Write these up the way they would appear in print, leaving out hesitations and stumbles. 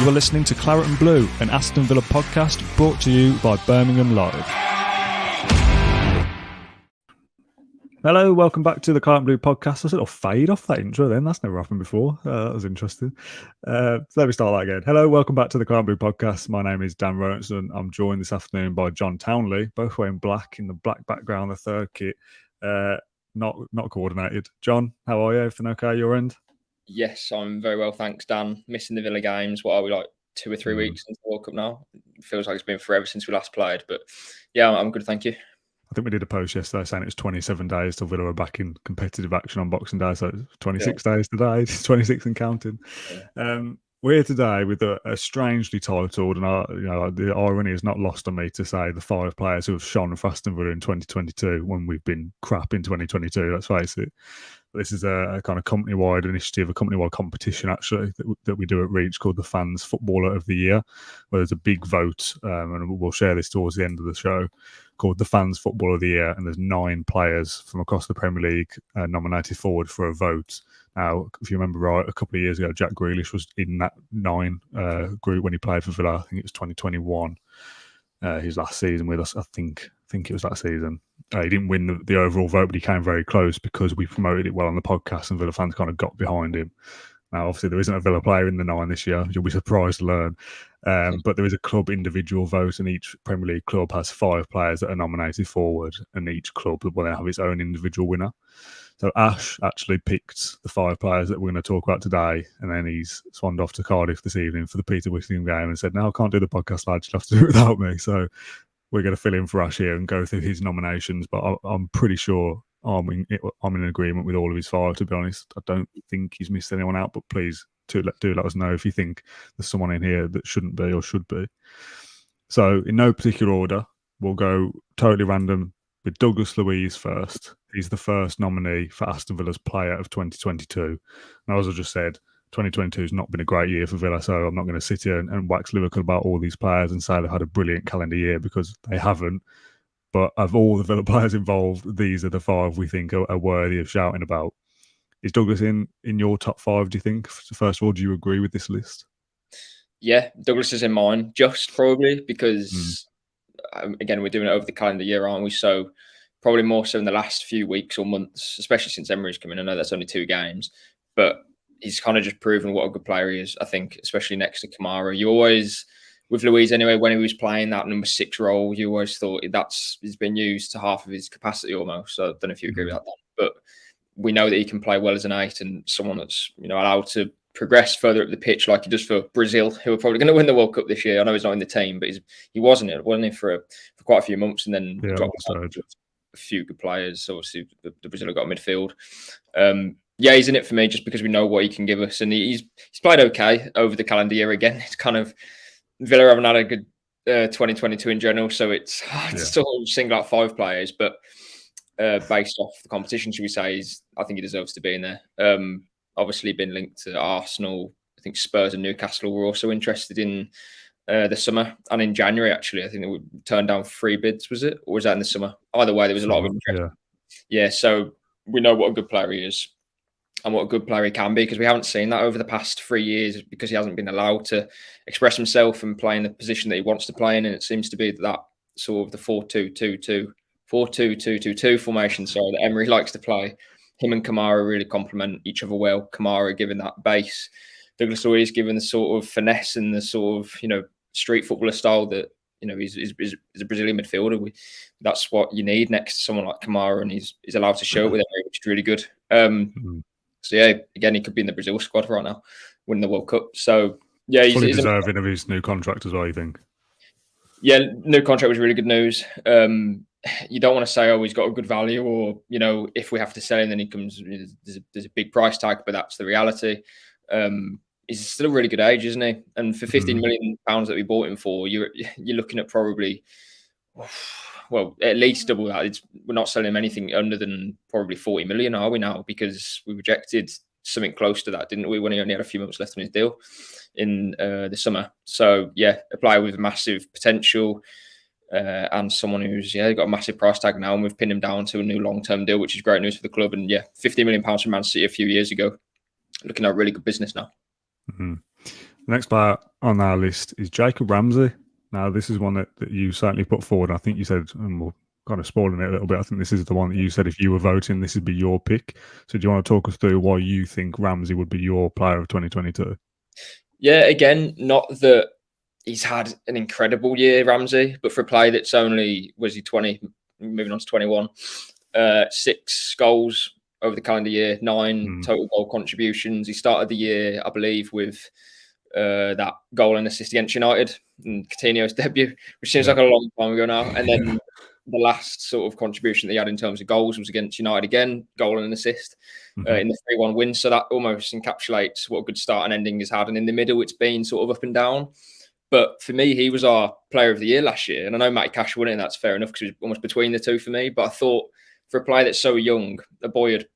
You are listening to Claret and Blue, an Aston Villa podcast brought to you by Birmingham Live. Hello, welcome back to the Claret and Blue podcast. I sort of fade off that intro then. That's never happened before. That was interesting. So let me start that again. Hello, welcome back to the Claret and Blue podcast. My name is Dan Robertson. I'm joined this afternoon by John Townley, both wearing black in the black background, the third kit. Not coordinated. John, how are you? Everything okay your end? Yes, I'm very well, thanks, Dan. Missing the Villa games. What are we, like 2 or 3 weeks into the World Cup now? It feels like it's been forever since we last played. But yeah, I'm good, thank you. I think we did a post yesterday saying it was 27 days till Villa were back in competitive action on Boxing Day. So it's 26 days today, 26 and counting. Yeah. We're here today with a strangely titled, and the irony is not lost on me to say the 5 players who have shone for Aston Villa in 2022 when we've been crap in 2022, let's face it. This is a kind of company-wide initiative, a company-wide competition, actually, that we do at Reach called the Fans Footballer of the Year, where there's a big vote, and we'll share this towards the end of the show, called the Fans Footballer of the Year, and there's 9 players from across the Premier League nominated forward for a vote. Now, if you remember right, a couple of years ago, Jack Grealish was in that 9 group when he played for Villa. I think it was 2021. His last season with us, I think it was that season. He didn't win the overall vote, but he came very close because we promoted it well on the podcast and Villa fans kind of got behind him. Now, obviously, there isn't a Villa player in the 9 this year. You'll be surprised to learn. But there is a club individual vote, and each Premier League club has 5 players that are nominated forward, and each club will then have its own individual winner. So Ash actually picked the 5 players that we're going to talk about today, and then he's swanned off to Cardiff this evening for the Peter Whittingham game and said, no, I can't do the podcast, lads. You'll have to do it without me. So we're going to fill in for Ash here and go through his nominations, but I'm pretty sure I'm in agreement with all of his 5, to be honest. I don't think he's missed anyone out, but please do let us know if you think there's someone in here that shouldn't be or should be. So in no particular order, we'll go totally random with Douglas Luiz first. He's the first nominee for Aston Villa's Player of 2022. Now, as I just said, 2022 has not been a great year for Villa, so I'm not going to sit here and wax lyrical about all these players and say they've had a brilliant calendar year, because they haven't. But of all the Villa players involved, these are the 5 we think are worthy of shouting about. Is Douglas in your top 5, do you think? First of all, do you agree with this list? Yeah, Douglas is in mine, just probably because, again, we're doing it over the calendar year, aren't we? So probably more so in the last few weeks or months, especially since Emery's come in. I know that's only 2 games, but he's kind of just proven what a good player he is, I think, especially next to Kamara. You always, with Luiz anyway, when he was playing that number 6 role, you always thought he's been used to half of his capacity almost. So I don't know if you agree with that, but we know that he can play well as an 8 and someone that's allowed to progress further up the pitch like he does for Brazil, who are probably going to win the World Cup this year. I know he's not in the team, but he wasn't for quite a few months, and then dropped a few good players. Obviously, the Brazil have got a midfield. Yeah, he's in it for me just because we know what he can give us, and he's played okay over the calendar year. Again, it's kind of Villa haven't had a good 2022 in general, so it's hard to sort of single out 5 players, but based off the competition, should we say, I think he deserves to be in there. Obviously, been linked to Arsenal. I think Spurs and Newcastle were also interested in the summer, and in January, actually. I think they would turn down 3 bids, was it? Or was that in the summer? Either way, there was a lot of interest. Yeah, so we know what a good player he is and what a good player he can be, because we haven't seen that over the past 3 years because he hasn't been allowed to express himself and play in the position that he wants to play in, and it seems to be that sort of the 4-2-2-2 formation, that Emery likes to play. Him and Kamara really complement each other well. Kamara giving that base, Douglas Luiz giving the sort of finesse and the sort of street footballer style that he's a Brazilian midfielder. That's what you need next to someone like Kamara, and he's allowed to show it with Emery, which is really good. So yeah, again, he could be in the Brazil squad right now, winning the World Cup. So yeah, he's deserving of his new contract as well, you think? Yeah, new contract was really good news. You don't want to say, oh, he's got a good value, or if we have to sell him, then he comes. There's a big price tag, but that's the reality. He's still a really good age, isn't he? And for £15 million that we bought him for, you're looking at probably, well, at least double that. We're not selling him anything under than probably 40 million, are we now? Because we rejected something close to that, didn't we, when he only had a few months left on his deal in the summer. So yeah, a player with massive potential. And someone who's got a massive price tag now, and we've pinned him down to a new long-term deal, which is great news for the club. And £50 million from Man City a few years ago, looking at really good business now. Mm-hmm. Next player on our list is Jacob Ramsey. Now, this is one that you certainly put forward. I think you said, and we're kind of spoiling it a little bit, I think this is the one that you said if you were voting, this would be your pick. So do you want to talk us through why you think Ramsey would be your player of 2022? Yeah, again, not that he's had an incredible year, Ramsey, but for a player that's only, was he 20, moving on to 21, 6 goals over the calendar year, 9 total goal contributions. He started the year, I believe, with that goal and assist against United and Coutinho's debut, which seems like a long time ago now. And then the last sort of contribution that he had in terms of goals was against United again, goal and an assist in the 3-1 win. So that almost encapsulates what a good start and ending he's had. And in the middle, it's been sort of up and down. But for me, he was our player of the year last year. And I know Matty Cash won it, and that's fair enough because he was almost between the two for me. But I thought for a player that's so young, a boyhood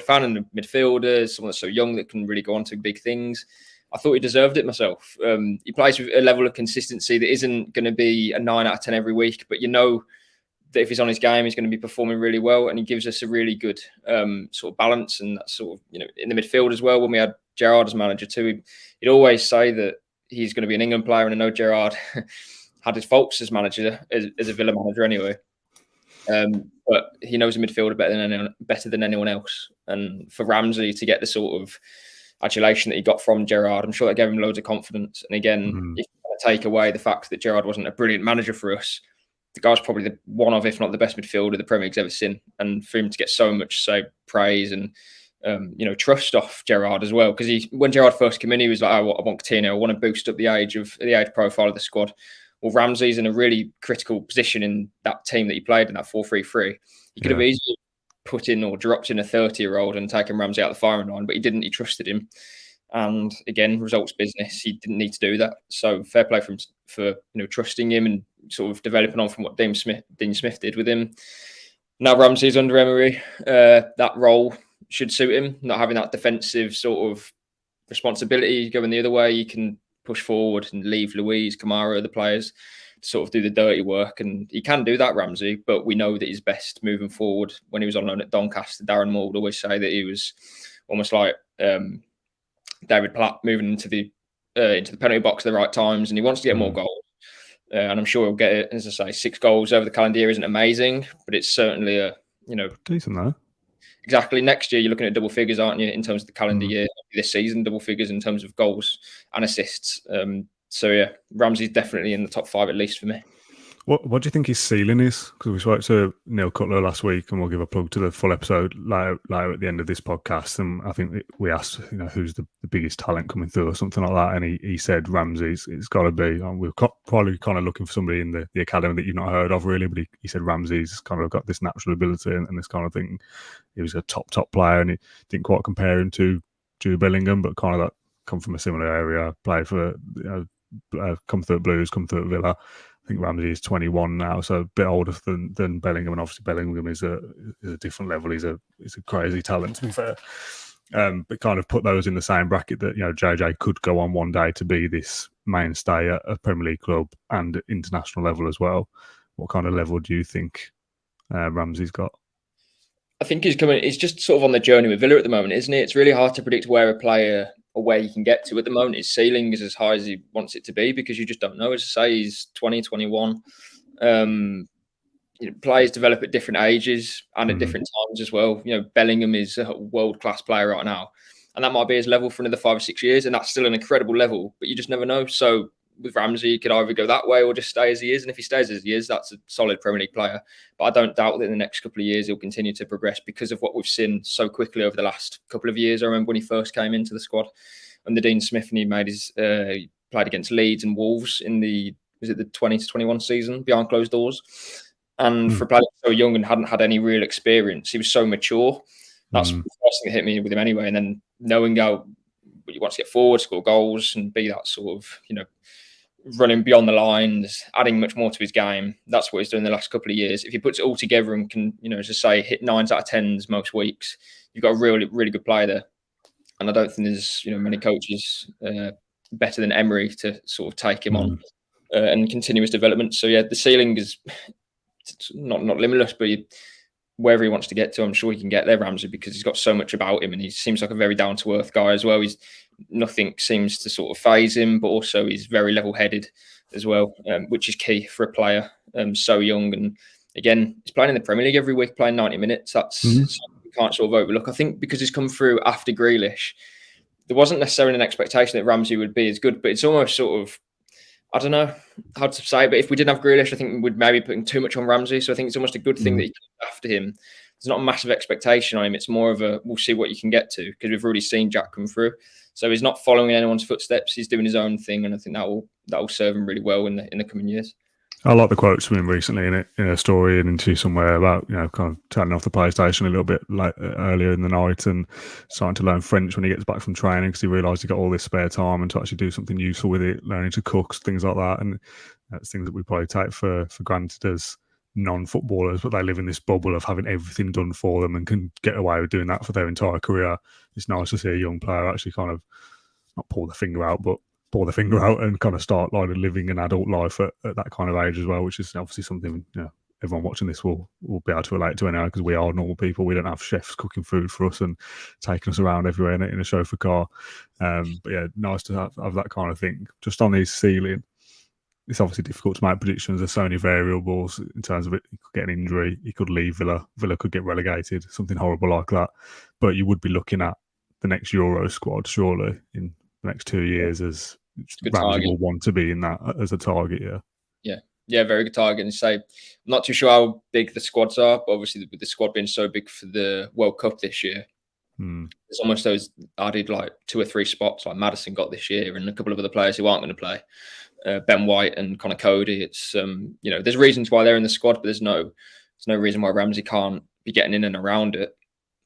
fan and a midfielder, someone that's so young that can really go on to big things, I thought he deserved it myself. He plays with a level of consistency that isn't going to be a 9 out of 10 every week, but you know that if he's on his game, he's going to be performing really well, and he gives us a really good sort of balance and that sort of, in the midfield as well. When we had Gerrard as manager too, he'd always say that he's going to be an England player, and I know Gerrard had his faults as manager, as a Villa manager anyway. But he knows the midfielder better than anyone else. And for Ramsey to get the sort of adulation that he got from Gerrard, I'm sure that gave him loads of confidence. And again, if you take away the fact that Gerrard wasn't a brilliant manager for us, the guy's probably one of, if not the best midfielder the Premier League's ever seen. And for him to get so much praise and trust off Gerrard as well, because when Gerrard first came in, he was like, I want Coutinho, I want to boost up the age profile of the squad. Well, Ramsey's in a really critical position in that team that he played in that 4-3-3. He could have easily put in or dropped in a 30-year-old and taken Ramsey out of the firing line, but he didn't. He trusted him. And again, results business. He didn't need to do that. So fair play for him for trusting him and sort of developing on from what Dean Smith did with him. Now Ramsey's under Emery. That role should suit him. Not having that defensive sort of responsibility going the other way, you can push forward and leave Luiz, Kamara, the players to sort of do the dirty work. And he can do that, Ramsey, but we know that he's best moving forward. When he was on loan at Doncaster, Darren Moore would always say that he was almost like David Platt moving into the penalty box at the right times, and he wants to get more goals. And I'm sure he'll get it. As I say, 6 goals over the calendar year isn't amazing, but it's certainly a decent though. Exactly. Next year, you're looking at double figures, aren't you, in terms of the calendar year? This season, double figures in terms of goals and assists. So, yeah, Ramsey's definitely in the top 5 at least for me. What do you think his ceiling is? Because we spoke to Neil Cutler last week, and we'll give a plug to the full episode later at the end of this podcast. And I think we asked, who's the biggest talent coming through or something like that. And he said Ramsey's. It's got to be. We're probably kind of looking for somebody in the academy that you've not heard of really, but he said Ramsey's kind of got this natural ability and this kind of thing. He was a top player, and he didn't quite compare him to Jude Bellingham, but kind of that come from a similar area, played for come through at Blues, come through at Villa. I think Ramsey is 21 now, so a bit older than Bellingham, and obviously Bellingham is a different level. He's a crazy talent, to be fair. But kind of put those in the same bracket that JJ could go on one day to be this mainstay at a Premier League club and international level as well. What kind of level do you think Ramsey's got? I think he's just sort of on the journey with Villa at the moment, isn't it? It's really hard to predict where a player or where you can get to at the moment. His ceiling is as high as he wants it to be because you just don't know. As I say, he's 20, 21. Players develop at different ages and at different times as well. Bellingham is a world-class player right now, and that might be his level for another 5 or 6 years, and that's still an incredible level, but you just never know. So with Ramsey, he could either go that way or just stay as he is, and if he stays as he is, that's a solid Premier League player. But I don't doubt that in the next couple of years he'll continue to progress because of what we've seen so quickly over the last couple of years. I remember when he first came into the squad under Dean Smith, and he made he played against Leeds and Wolves in the 20 to 21 season behind closed doors. And for a player so young and hadn't had any real experience, he was so mature. That's the first thing that hit me with him anyway. And then knowing how he wants to get forward, score goals, and be that sort of, running beyond the lines, adding much more to his game. That's what he's done in the last couple of years. If he puts it all together and can, as I say, hit 9s out of 10s most weeks, you've got a really, really good player there. And I don't think there's, many coaches better than Emery to sort of take him on and continue his development. So, yeah, the ceiling is not limitless, but wherever he wants to get to, I'm sure he can get there, Ramsey, because he's got so much about him, and he seems like a very down to earth guy as well. Nothing seems to sort of phase him, but also he's very level headed as well, which is key for a player so young. And again, he's playing in the Premier League every week, playing 90 minutes. That's something you can't sort of overlook. I think because he's come through after Grealish, there wasn't necessarily an expectation that Ramsey would be as good, but it's almost sort of, I don't know how to say it, but if we didn't have Grealish, I think we would maybe be putting too much on Ramsey. So I think it's almost a good thing that he comes after him. There's not a massive expectation on him. It's more of a, we'll see what you can get to, because we've already seen Jack come through. So he's not following anyone's footsteps. He's doing his own thing, and I think that will serve him really well in the coming years. I like the quotes from him recently in a story and into somewhere about, kind of turning off the PlayStation a little bit earlier in the night and starting to learn French when he gets back from training, because he realised he got all this spare time and to actually do something useful with it, learning to cook, things like that. And that's things that we probably take for granted as non-footballers, but they live in this bubble of having everything done for them and can get away with doing that for their entire career. It's nice to see a young player actually kind of not pull the finger out, but pull the finger out and kind of start living an adult life at that kind of age as well, which is obviously something everyone watching this will be able to relate to anyway, because we are normal people. We don't have chefs cooking food for us and taking us around everywhere in a chauffeur car. But yeah, nice to have that kind of thing. Just on his ceiling, it's obviously difficult to make predictions. There's so many variables in terms of it. He could get an injury. He could leave Villa. Villa could get relegated, something horrible like that. But you would be looking at the next Euro squad, surely, in the next 2 years, as Ramsey will want to be in that as a target. Yeah, very good target. And say, I'm not too sure how big the squads are, but obviously with the squad being so big for the World Cup this year, it's almost those added 2 or 3 spots like Maddison got this year, and a couple of other players who aren't going to play, Ben White and Connor Cody. It's there's reasons why they're in the squad, but there's no reason why Ramsey can't be getting in and around it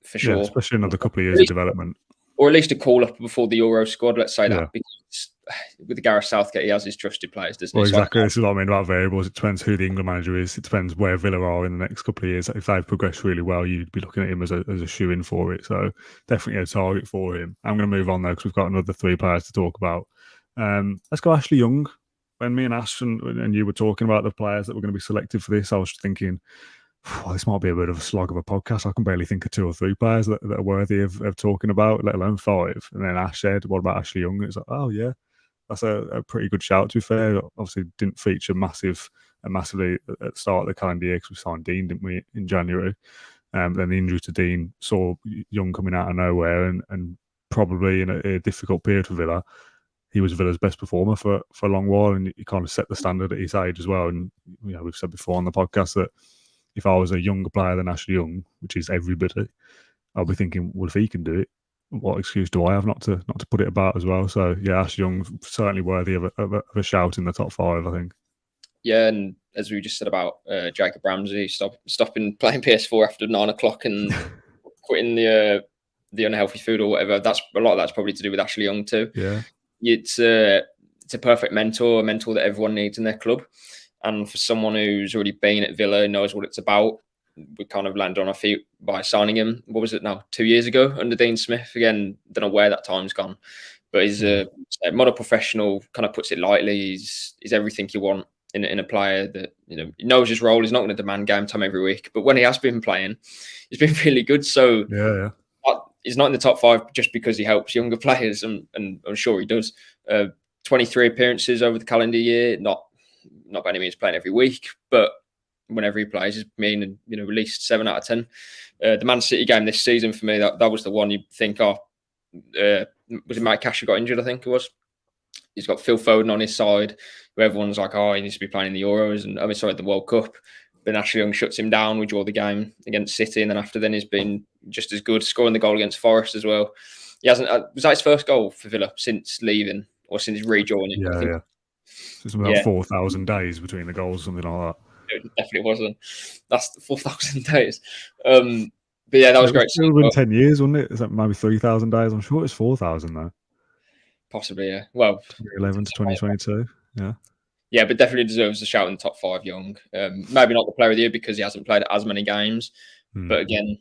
for sure. Especially another couple of years of development. Or at least a call up before the Euro squad, let's say that, because with the Gareth Southgate, he has his trusted players, doesn't he? Well, exactly. This is what I mean about variables. It depends who the England manager is. It depends where Villa are in the next couple of years. If they've progressed really well, you'd be looking at him as a shoe-in for it. So definitely a target for him. I'm going to move on, though, because we've got another 3 players to talk about. Let's go Ashley Young. When me and Ash and you were talking about the players that were going to be selected for this, I was thinking, this might be a bit of a slog of a podcast. I can barely think of 2 or 3 players that are worthy of talking about, let alone 5. And then Ash said, what about Ashley Young? It's like, oh, yeah, that's a pretty good shout, to be fair. Obviously, didn't feature massively at the start of the calendar year, because we signed Dean, didn't we, in January? Then the injury to Dean saw Young coming out of nowhere, and probably in a difficult period for Villa. He was Villa's best performer for a long while, and he kind of set the standard at his age as well. And we've said before on the podcast that if I was a younger player than Ashley Young, which is everybody, I'll be thinking, well, if he can do it, what excuse do I have not to put it about as well? So yeah, Ashley Young's certainly worthy of a shout in the top 5, I think. Yeah, and as we just said about Jacob Ramsey stopping playing PS4 after 9 o'clock and quitting the unhealthy food or whatever, that's a lot of that's probably to do with Ashley Young too. Yeah, it's a perfect mentor, a mentor that everyone needs in their club. And for someone who's already been at Villa and knows what it's about, we kind of landed on our feet by signing him. What was it now? 2 years ago under Dean Smith. Again, don't know where that time's gone, but he's a model professional. Kind of puts it lightly. He's everything you want in a player that he knows his role. He's not going to demand game time every week, but when he has been playing, he's been really good. So yeah. He's not in the top 5 just because he helps younger players, and I'm sure he does. 23 appearances over the calendar year, not by any means playing every week, but whenever he plays, he's been at least 7 out of 10. The Man City game this season for me, that was the one you'd think, was it Mike Cash who got injured? I think it was. He's got Phil Foden on his side, who everyone's like, he needs to be playing in the Euros and the World Cup. Then Ashley Young shuts him down. We draw the game against City, and then after then he's been just as good, scoring the goal against Forest as well. He hasn't. Was that his first goal for Villa since leaving or since rejoining? Yeah. It's about 4,000 days between the goals, something like that. It definitely wasn't. That's 4,000 days. But yeah, that was great. It would have been 10 years, wouldn't it? Is that maybe 3,000 days? I'm sure it's 4,000 though. Possibly, yeah. Well, 2011 to 2022. Yeah. Yeah, but definitely deserves a shout in the top 5, Young. Maybe not the player of the year because he hasn't played as many games. But again,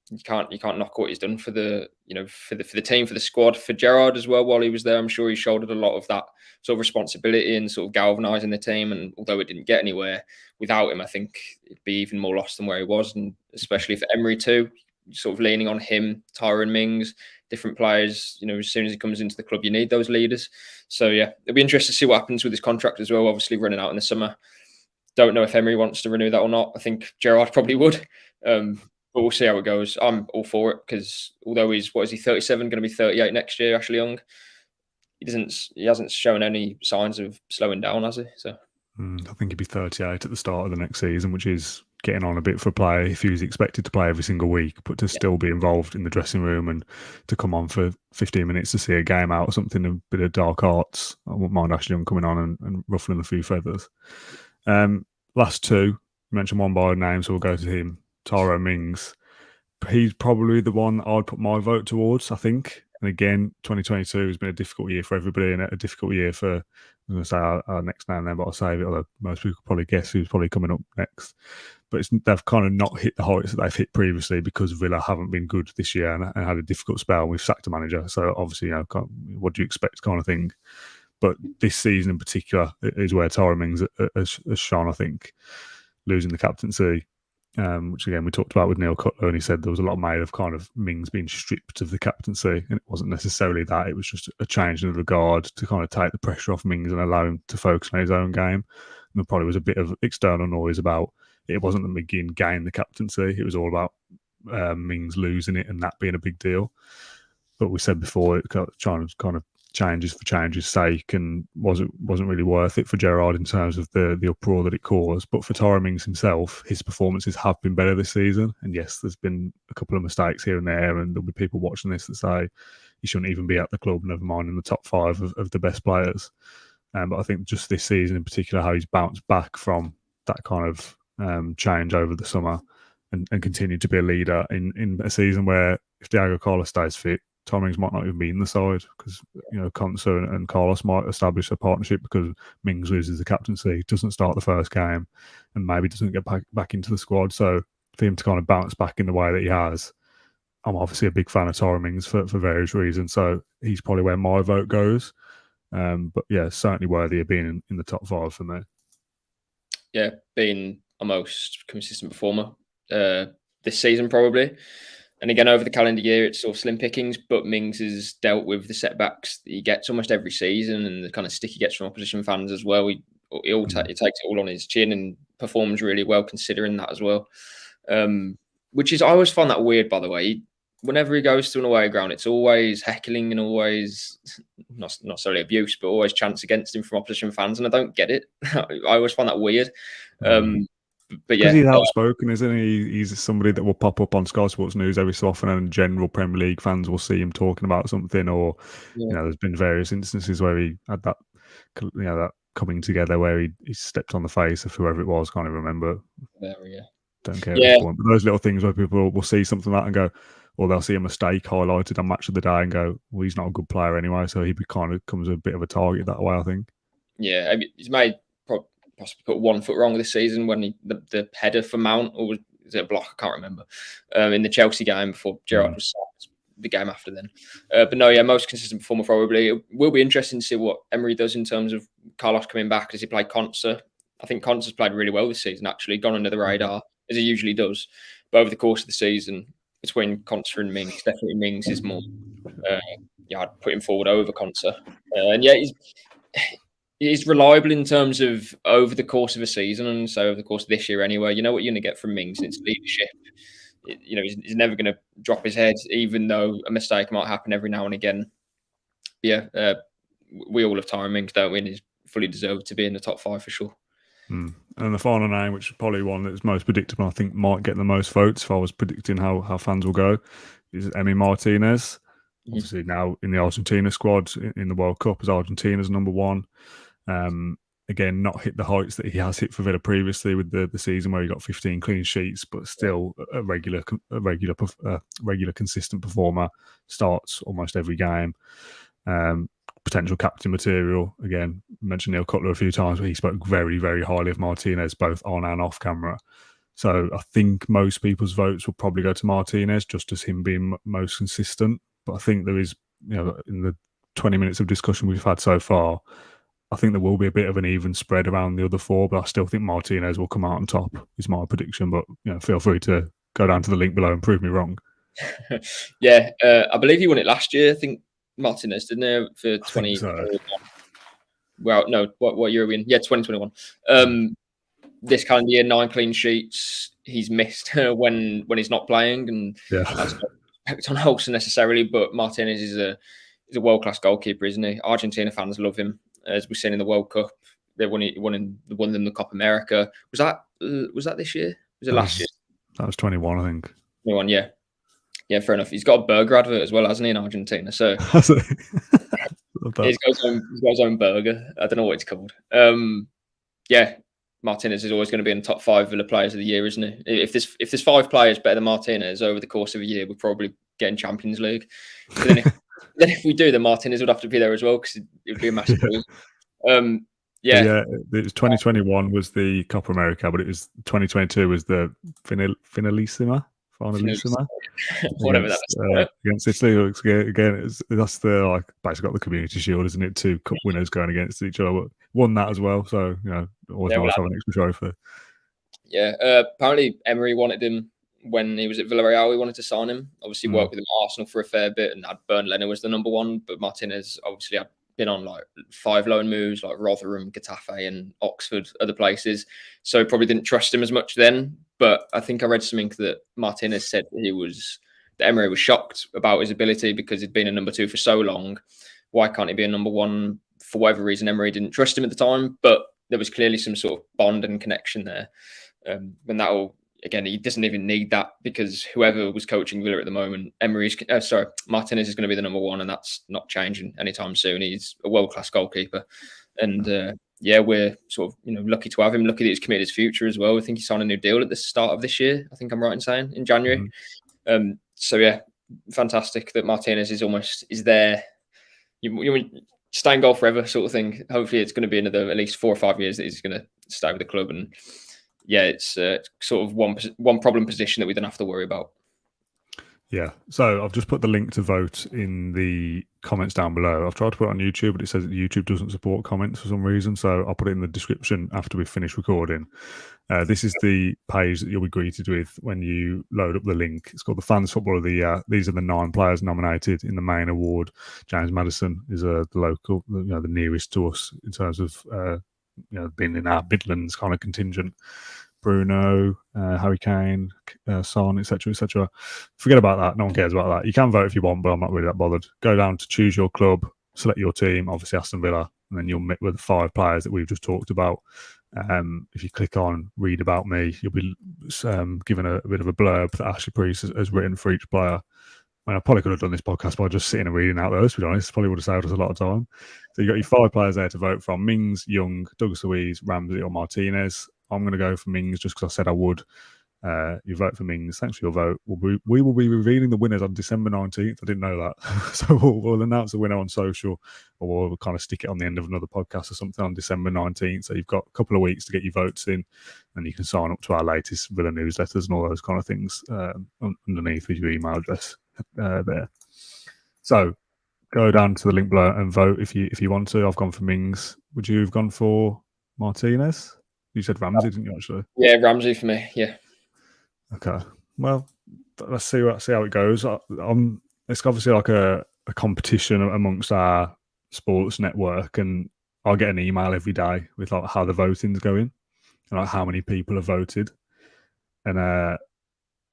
you can't knock what he's done for the for the team, for the squad, for Gerrard as well. While he was there, I'm sure he shouldered a lot of that sort of responsibility and sort of galvanising the team. And although it didn't get anywhere without him, I think it'd be even more lost than where he was. And especially for Emery too, sort of leaning on him, Tyrone Mings, different players. As soon as he comes into the club, you need those leaders. So yeah, it'll be interesting to see what happens with his contract as well. Obviously running out in the summer. Don't know if Emery wants to renew that or not. I think Gerrard probably would. But we'll see how it goes. I'm all for it because although he's 37, going to be 38 next year, Ashley Young, he hasn't shown any signs of slowing down, has he? So I think he'd be 38 at the start of the next season, which is getting on a bit for a player if he was expected to play every single week, but to still be involved in the dressing room and to come on for 15 minutes to see a game out or something, a bit of dark arts. I wouldn't mind Ashley Young coming on and ruffling a few feathers. Last two, you mentioned one by name, so we'll go to him. Tyrone Mings. He's probably the one I'd put my vote towards, I think. And again, 2022 has been a difficult year for everybody and a difficult year for, I'm going to say our next name then, but I'll save it, although most people probably guess who's probably coming up next. But they've kind of not hit the heights that they've hit previously because Villa haven't been good this year and had a difficult spell. We've sacked a manager. So obviously, what do you expect kind of thing. But this season in particular is where Tyrone Mings has shone, I think, losing the captaincy. Which again we talked about with Neil Cutler, and he said there was a lot made of kind of Mings being stripped of the captaincy, and it wasn't necessarily that. It was just a change in regard to kind of take the pressure off Mings and allow him to focus on his own game. And there probably was a bit of external noise about it. Wasn't that McGinn gained the captaincy; it was all about Mings losing it and that being a big deal. But we said before, it trying to kind of changes for change's sake and wasn't really worth it for Gerrard in terms of the uproar that it caused. But for Tyrone Mings himself, his performances have been better this season. And yes, there's been a couple of mistakes here and there, and there'll be people watching this that say he shouldn't even be at the club, never mind in the top five of the best players. But I think just this season in particular, how he's bounced back from that kind of change over the summer and continued to be a leader in a season where if Diego Carlos stays fit, Tyrone Mings might not even be in the side because Konsa and Carlos might establish a partnership because Mings loses the captaincy, doesn't start the first game, and maybe doesn't get back into the squad. So for him to kind of bounce back in the way that he has, I'm obviously a big fan of Tyrone Mings for various reasons. So he's probably where my vote goes. But yeah, certainly worthy of being in the top five for me. Yeah, being a most consistent performer this season probably. And again, over the calendar year, it's sort of slim pickings, but Mings has dealt with the setbacks that he gets almost every season and the kind of stick he gets from opposition fans as well. He takes it all on his chin and performs really well considering that as well. Which is, I always find that weird, by the way. Whenever he goes to an away ground, it's always heckling and always, not necessarily abuse, but always chants against him from opposition fans. And I don't get it. I always find that weird. But yeah, he's outspoken, isn't he? He's somebody that will pop up on Sky Sports News every so often, and general Premier League fans will see him talking about something. Or there's been various instances where he had that, that coming together where he stepped on the face of whoever it was. Can't even remember. Don't care at this point. But those little things where people will see something like that and go, or they'll see a mistake highlighted on Match of the Day and go, well, he's not a good player anyway, so he kind of becomes a bit of a target that way, I think. Yeah, he's made possibly put 1 foot wrong this season when the header for Mount, or was it a block? I can't remember. In the Chelsea game before Gerrard was sacked, the game after then. But no, yeah, most consistent performer probably. It will be interesting to see what Emery does in terms of Carlos coming back. Does he play Konsa? I think Konsa's played really well this season, actually, gone under the radar, as he usually does. But over the course of the season, between Konsa and Mings, definitely Mings is more, I'd put him forward over Konsa. And yeah, he's reliable in terms of over the course of a season, and so over the course of this year anyway. You know what you're going to get from Mings, it's leadership. He's never going to drop his head, even though a mistake might happen every now and again. Yeah, we all have Tyrone Mings, don't we? And he's fully deserved to be in the top 5 for sure. And the final name, which is probably one that's most predictable, I think might get the most votes if I was predicting how fans will go, is Emi Martinez. Obviously now in the Argentina squad in the World Cup as Argentina's number 1. Again, not hit the heights that he has hit for Villa previously with the season where he got 15 clean sheets, but still a regular consistent performer. Starts almost every game. Potential captain material. Again, mentioned Neil Cutler a few times, but he spoke very, very highly of Martinez, both on and off camera. So I think most people's votes will probably go to Martinez, just as him being most consistent. But I think there is, in the 20 minutes of discussion we've had so far, I think there will be a bit of an even spread around the other four, but I still think Martinez will come out on top, is my prediction. But feel free to go down to the link below and prove me wrong. Yeah, I believe he won it last year. I think Martinez, didn't he, for 20? So. Well, no, what year are we in? Yeah, 2021. This calendar year, 9 clean sheets. He's missed when he's not playing, and that's not on Holson necessarily. But Martinez is a world-class goalkeeper, isn't he? Argentina fans love him, as we've seen in the World Cup. They won them the Copa America. Was that this year? Was it last year? That was 21, I think. 21, yeah. Yeah, fair enough. He's got a burger advert as well, hasn't he, in Argentina? So he's got his own burger. I don't know what it's called. Yeah, Martinez is always going to be in the top 5 Villa players of the year, isn't he? If there's 5 players better than Martinez over the course of a year, we're probably getting Champions League. Then if we do, then Martinez would have to be there as well, because it would be a massive move. Yeah, it was 2021 was the Copa America, but it was 2022 was the finalissima. Whatever that is. Against Italy. Again, that's the basically got the Community Shield, isn't it? 2 cup winners going against each other. But won that as well, so always nice to have an extra trophy. Yeah, apparently Emery wanted him when he was at Villarreal. He wanted to sign him. Obviously, worked with him at Arsenal for a fair bit, and had Burnley as the number 1. But Martinez obviously had been on 5 loan moves, like Rotherham, Getafe, and Oxford, other places. So probably didn't trust him as much then. But I think I read something that Martinez said that Emery was shocked about his ability because he'd been a number 2 for so long. Why can't he be a number 1? For whatever reason, Emery didn't trust him at the time, but there was clearly some sort of bond and connection there. And again, he doesn't even need that, because whoever was coaching Villa at the moment, Martinez is going to be the number 1, and that's not changing anytime soon. He's a world-class goalkeeper, and we're sort of lucky to have him. Lucky that he's committed his future as well. I think he signed a new deal at the start of this year. I think I'm right in saying in January. So yeah, fantastic that Martinez is there. You stay in goal forever, sort of thing. Hopefully, it's going to be another at least 4 or 5 years that he's going to stay with the club, and yeah, it's sort of one problem position that we don't have to worry about. Yeah, so I've just put the link to vote in the comments down below. I've tried to put it on YouTube, but it says that YouTube doesn't support comments for some reason, so I'll put it in the description after we've finished recording. This is the page that you'll be greeted with when you load up the link. It's called the Fans Football of the Year. These are the 9 players nominated in the main award. James Maddison is the local, the nearest to us in terms of being in our Midlands kind of contingent. Bruno, Harry Kane, Son, etc., etc. Forget about that. No one cares about that. You can vote if you want, but I'm not really that bothered. Go down to choose your club, select your team, obviously Aston Villa, and then you'll meet with the 5 players that we've just talked about. If you click on read about me, you'll be given a bit of a blurb that Ashley Preece has written for each player. I mean, I probably could have done this podcast by just sitting and reading out those, to be honest. Probably would have saved us a lot of time. So you've got your 5 players there to vote from: Mings, Young, Douglas Luiz, Ramsey, or Martinez. I'm going to go for Mings just because I said I would. You vote for Mings. Thanks for your vote. We will be revealing the winners on December 19th. I didn't know that. So we'll announce the winner on social, or we'll kind of stick it on the end of another podcast or something on December 19th. So you've got a couple of weeks to get your votes in, and you can sign up to our latest Villa newsletters and all those kind of things underneath with your email address there. So go down to the link below and vote if you want to. I've gone for Mings. Would you have gone for Martinez? You said Ramsey, didn't you, actually? Yeah, Ramsey for me, yeah. Okay. Well, let's see how it goes. It's obviously like a competition amongst our sports network, and I'll get an email every day with like how the voting's going and like how many people have voted. And I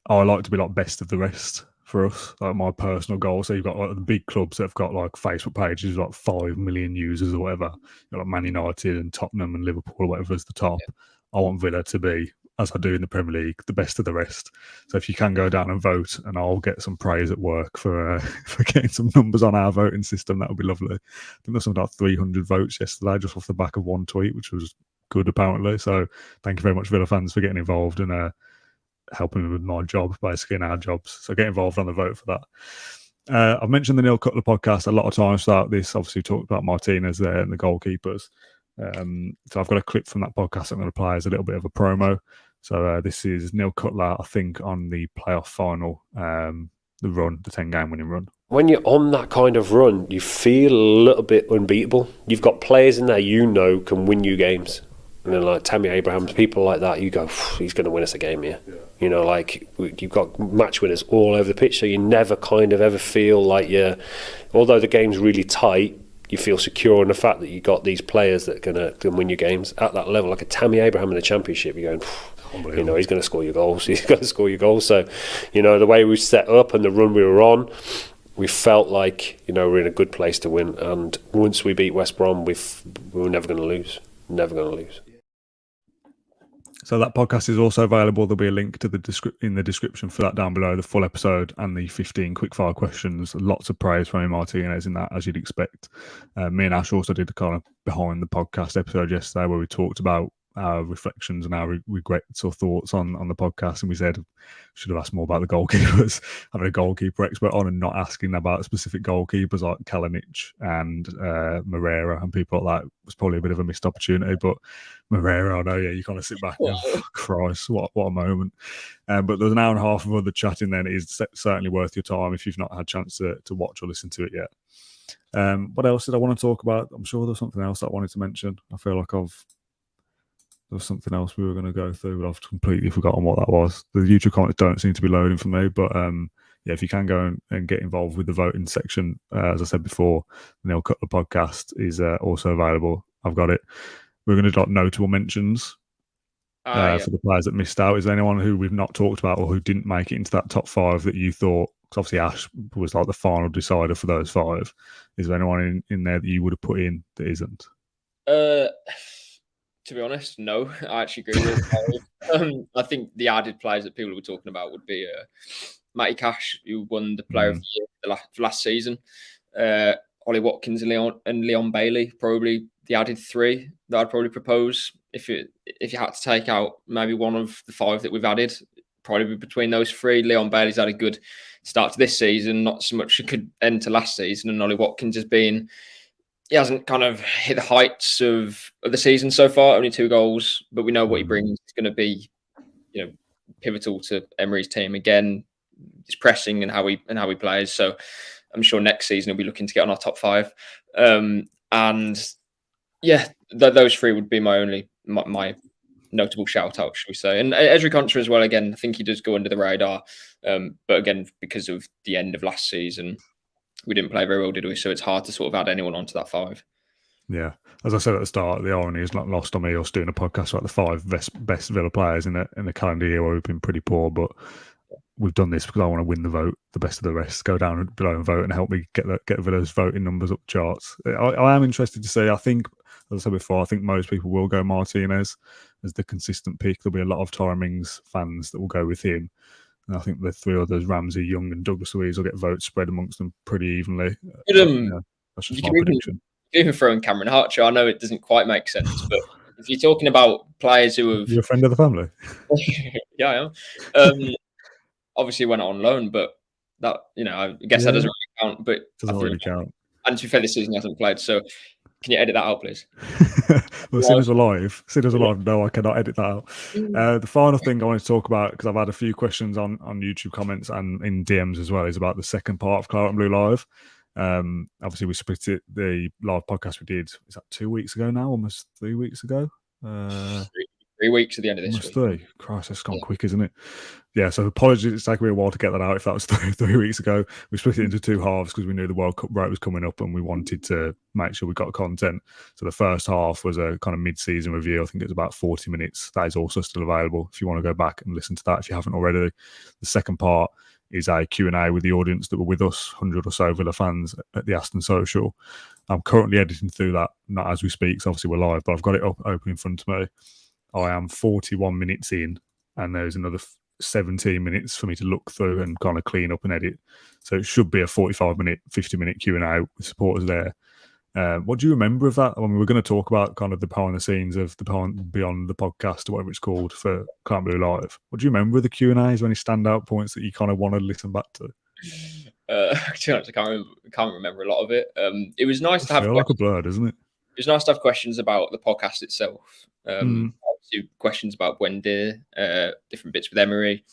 like to be like best of the rest for us, like my personal goal. So you've got like the big clubs that have got like Facebook pages with like 5 million users or whatever. You've got like Man United and Tottenham and Liverpool or whatever as the top. Yeah. I want Villa to be, as I do in the Premier League, the best of the rest. So if you can go down and vote, and I'll get some praise at work for getting some numbers on our voting system, that would be lovely. I think there's something like 300 votes yesterday just off the back of one tweet, which was good apparently. So thank you very much, Villa fans, for getting involved and helping me with my job, basically, in our jobs. So get involved on the vote for that. I've mentioned the Neil Cutler podcast a lot of times throughout this. Obviously, talked about Martinez there and the goalkeepers. So I've got a clip from that podcast I'm going to play as a little bit of a promo. So this is Neil Cutler, I think, on the playoff final, the 10-game winning run. When you're on that kind of run, you feel a little bit unbeatable. You've got players in there can win you games. And then like Tammy Abrahams, people like that, you go, he's going to win us a game here. Yeah. Like you've got match winners all over the pitch, so you never kind of ever feel like although the game's really tight, you feel secure in the fact that you got these players that can win your games at that level. Like a Tammy Abraham in the Championship, you're going, he's going to score your goals. He's going to score your goals. So, the way we set up and the run we were on, we felt like, we're in a good place to win. And once we beat West Brom, we were never going to lose. Never going to lose. So that podcast is also available. There'll be a link to in the description for that down below, the full episode and the 15 quickfire questions. Lots of praise from Emi Martinez in that, as you'd expect. Me and Ash also did a kind of behind the podcast episode yesterday where we talked about our reflections and our regrets or thoughts on the podcast, and we said should have asked more about the goalkeepers, having a goalkeeper expert on and not asking about specific goalkeepers like Kalinic and Moreira and people like that was probably a bit of a missed opportunity. But Moreira, I know, you kind of sit back and go, Christ, what a moment. But there's an hour and a half of other chatting then. It is certainly worth your time if you've not had a chance to watch or listen to it yet. What else did I want to talk about? I'm sure there's something else that I wanted to mention. I feel like there was something else we were going to go through, but I've completely forgotten what that was. The YouTube comments don't seem to be loading for me, but if you can go and get involved with the voting section, as I said before, the Neil Cutler podcast is also available. I've got it. We're going to do notable mentions for the players that missed out. Is there anyone who we've not talked about or who didn't make it into that top 5 that you thought, because obviously Ash was like the final decider for those 5. Is there anyone in there that you would have put in that isn't? To be honest, no. I actually agree with I think the added players that people were talking about would be Matty Cash, who won the Player of the Year last season. Ollie Watkins and Leon Bailey, probably the added 3 that I'd probably propose. If you had to take out maybe one of the 5 that we've added, probably between those 3. Leon Bailey's had a good start to this season, not so much a good end to last season, and Ollie Watkins has been. He hasn't kind of hit the heights of the season so far, only 2 goals, but we know what he brings is going to be, pivotal to Emery's team again. His pressing and how he plays. So I'm sure next season he'll be looking to get on our top 5. Those 3 would be my notable shout out, should we say? And Ezri Konsa as well. Again, I think he does go under the radar, but again, because of the end of last season. We didn't play very well, did we? So it's hard to sort of add anyone onto that 5. Yeah. As I said at the start, the irony is not lost on me us doing a podcast about the 5 best Villa players in the calendar year where we've been pretty poor, but we've done this because I want to win the vote, the best of the rest, go down below and vote and help me get Villa's voting numbers up the charts. I am interested to see, I think, as I said before, I think most people will go Martinez as the consistent pick. There'll be a lot of Tyrone Mings fans that will go with him. And I think the 3 others, Ramsey, Young and Douglas Luiz, will get votes spread amongst them pretty evenly. That's just my prediction. You can even throw in Cameron Archer. I know it doesn't quite make sense, but if you're talking about players who have... You're a friend of the family? Yeah, I am. Obviously went on loan, but that, I guess that doesn't really count. But doesn't really count. And to be fair, this season he hasn't played, so can you edit that out, please? Well, as soon as we're live, no, I cannot edit that out. The final thing I want to talk about, because I've had a few questions on YouTube comments and in DMs as well, is about the second part of Claret and Blue Live. Obviously, we split it, the live podcast we did, is that 2 weeks ago now? Almost 3 weeks ago? 3 weeks at the end of this week. 3. Christ, that's gone quick, isn't it? Yeah, so apologies, it's taken me a while to get that out. If that was 3 weeks ago, we split it into 2 halves because we knew the World Cup break was coming up and we wanted to make sure we got content. So the first half was a kind of mid-season review. I think it was about 40 minutes. That is also still available if you want to go back and listen to that if you haven't already. The second part is a Q&A with the audience that were with us, 100 or so Villa fans at the Aston Social. I'm currently editing through that, not as we speak, so obviously we're live, but I've got it open in front of me. I am 41 minutes in, and there's another 17 minutes for me to look through and kind of clean up and edit. So it should be a 45-minute, 50-minute Q&A with supporters there. What do you remember of that? I mean, we're going to talk about kind of the behind the scenes of the beyond the podcast or whatever it's called for Claret and Blue Live. What do you remember of the Q&A? Is there any standout points that you kind of want to listen back to? To be honest, I can't remember a lot of it. It was nice to have like a blur, doesn't it? It was nice to have questions about the podcast itself. to questions about Wendy, different bits with Emery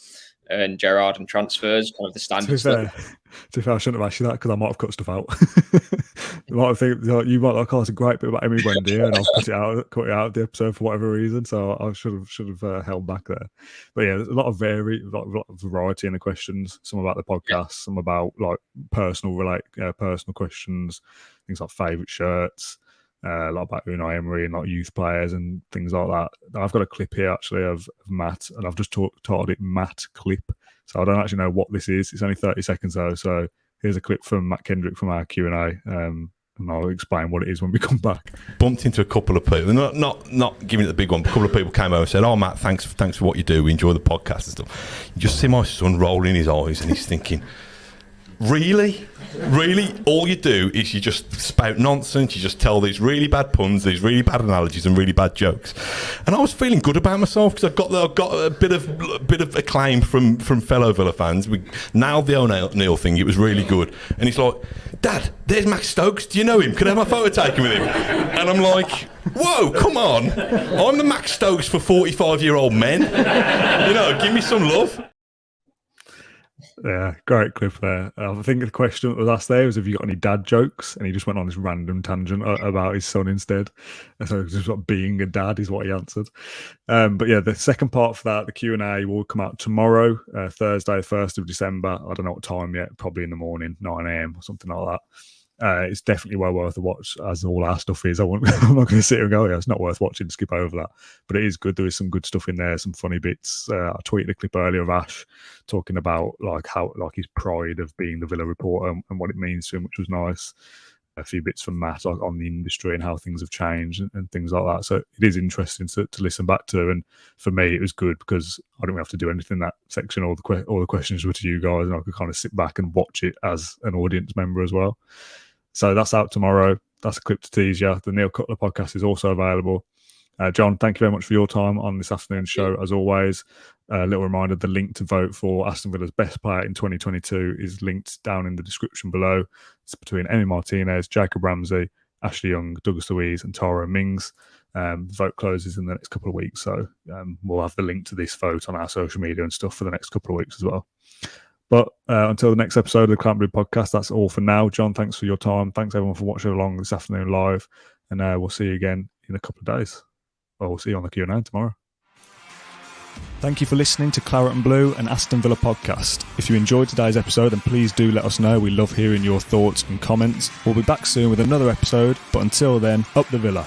and Gerrard and transfers, kind of the standard stuff. To be fair, I shouldn't have asked you that because I might have cut stuff out. You might have think you might have, it's a great bit about Emi Wendy, and I've cut it out of the episode for whatever reason. So I should have held back there. But yeah, there's a lot of variety in the questions. Some about the podcast, some about like personal questions, things like favourite shirts. A lot about Unai Emery and like youth players and things like that. I've got a clip here actually of Matt, and I've just titled it Matt Clip. So I don't actually know what this is. It's only 30 seconds though. So here's a clip from Matt Kendrick from our Q&A, and I'll explain what it is when we come back. Bumped into a couple of people, not giving it the big one, but a couple of people came over and said, "Oh Matt, thanks for what you do. We enjoy the podcast and stuff." You just see my son rolling his eyes, and he's thinking, Really? All you do is you just spout nonsense, you just tell these really bad puns, these really bad analogies and really bad jokes. And I was feeling good about myself because I've got a bit of acclaim from fellow Villa fans. We nailed the O'Neill thing, it was really good. And he's like, "Dad, there's Max Stokes, do you know him? Could I have my photo taken with him?" And I'm like, whoa, come on. I'm the Max Stokes for 45-year-old men. Give me some love. Yeah, great clip there. I think the question that was asked there was, have you got any dad jokes? And he just went on this random tangent about his son instead. And so just like being a dad is what he answered. But yeah, the second part for that, the Q&A, will come out tomorrow, Thursday, 1st of December. I don't know what time yet, probably in the morning, 9 a.m. or something like that. It's definitely well worth a watch, as all our stuff is. I'm not going to sit here and go, yeah, it's not worth watching, skip over that. But it is good. There is some good stuff in there, some funny bits. I tweeted a clip earlier of Ash talking about his pride of being the Villa reporter and what it means to him, which was nice. A few bits from Matt on the industry and how things have changed and things like that. So it is interesting to listen back to. And for me, it was good because I didn't have to do anything in that section. All the questions were to you guys, and I could kind of sit back and watch it as an audience member as well. So that's out tomorrow. That's a clip to tease you. The Neil Cutler podcast is also available. John, thank you very much for your time on this afternoon's show, as always. A little reminder, the link to vote for Aston Villa's best player in 2022 is linked down in the description below. It's between Emi Martinez, Jacob Ramsey, Ashley Young, Douglas Luiz and Tyrone Mings. Vote closes in the next couple of weeks, so we'll have the link to this vote on our social media and stuff for the next couple of weeks as well. But until the next episode of the Claret podcast, that's all for now. John, thanks for your time. Thanks everyone for watching along this afternoon live. And we'll see you again in a couple of days. Well, we'll see you on the Q&A tomorrow. Thank you for listening to Claret and Blue and Aston Villa podcast. If you enjoyed today's episode, then please do let us know. We love hearing your thoughts and comments. We'll be back soon with another episode. But until then, up the Villa.